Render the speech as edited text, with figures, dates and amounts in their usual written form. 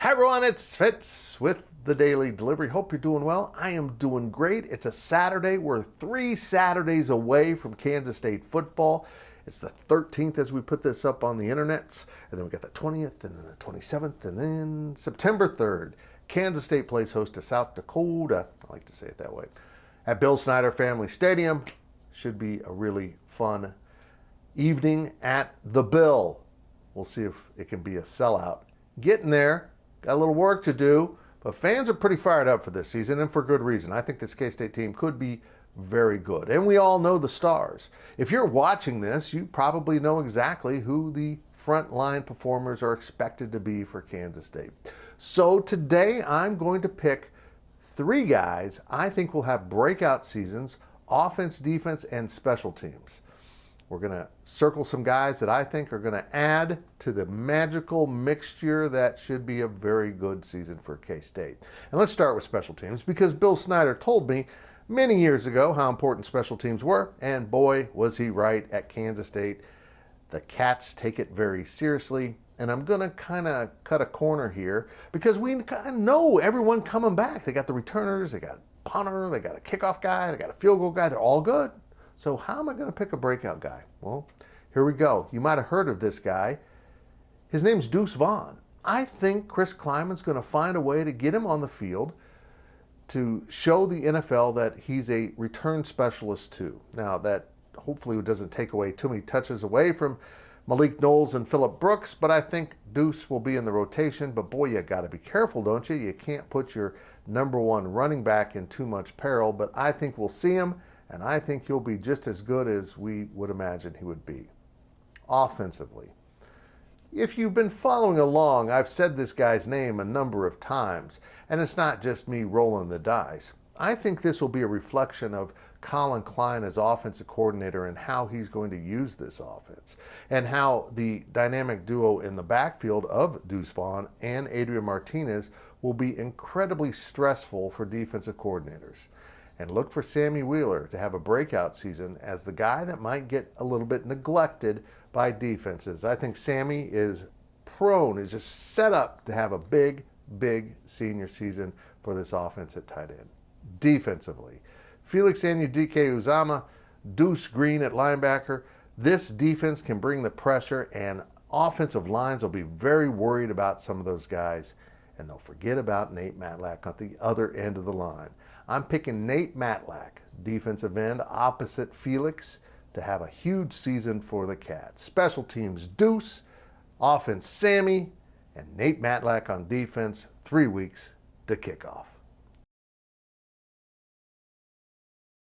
Hi everyone, it's Fitz with the Daily Delivery. Hope you're doing well. I am doing great. It's a Saturday. We're 3 Saturdays away from Kansas State football. It's the 13th as we put this up on the internets. And then we got the 20th and then the 27th and then September 3rd. Kansas State plays host to South Dakota. I like to say it that way. At Bill Snyder Family Stadium. Should be a really fun evening at the Bill. We'll see if it can be a sellout. Getting there. Got a little work to do, but fans are pretty fired up for this season, and for good reason. I think this K-State team could be very good, and we all know the stars. If you're watching this, you probably know exactly who the frontline performers are expected to be for Kansas State. So today, I'm going to pick 3 guys I think will have breakout seasons, offense, defense, and special teams. We're going to circle some guys that I think are going to add to the magical mixture that should be a very good season for K-State. And let's start with special teams because Bill Snyder told me many years ago how important special teams were, and boy, was he right. At Kansas State, the Cats take it very seriously. And I'm going to kind of cut a corner here because we kind of know everyone coming back. They got the returners, they got a punter, they got a kickoff guy, they got a field goal guy. They're all good. So how am I going to pick a breakout guy? Well, here we go. You might have heard of this guy. His name's Deuce Vaughn. I think Chris Kleiman's going to find a way to get him on the field to show the NFL that he's a return specialist too. Now, that hopefully doesn't take away too many touches away from Malik Knowles and Phillip Brooks, but I think Deuce will be in the rotation. But boy, you got to be careful, don't you? You can't put your number 1 running back in too much peril, but I think we'll see him. And I think he'll be just as good as we would imagine he would be. Offensively, if you've been following along, I've said this guy's name a number of times, and it's not just me rolling the dice. I think this will be a reflection of Colin Klein as offensive coordinator and how he's going to use this offense, and how the dynamic duo in the backfield of Deuce Vaughn and Adrian Martinez will be incredibly stressful for defensive coordinators. And look for Sammy Wheeler to have a breakout season as the guy that might get a little bit neglected by defenses. I think Sammy is just set up to have a big, big senior season for this offense at tight end. Defensively, Felix Anudike-Uzomah, Deuce Green at linebacker. This defense can bring the pressure, and offensive lines will be very worried about some of those guys. And they'll forget about Nate Matlack at the other end of the line. I'm picking Nate Matlack, defensive end, opposite Felix, to have a huge season for the Cats. Special teams, Deuce, offense, Sammy, and Nate Matlack on defense, 3 weeks to kick off.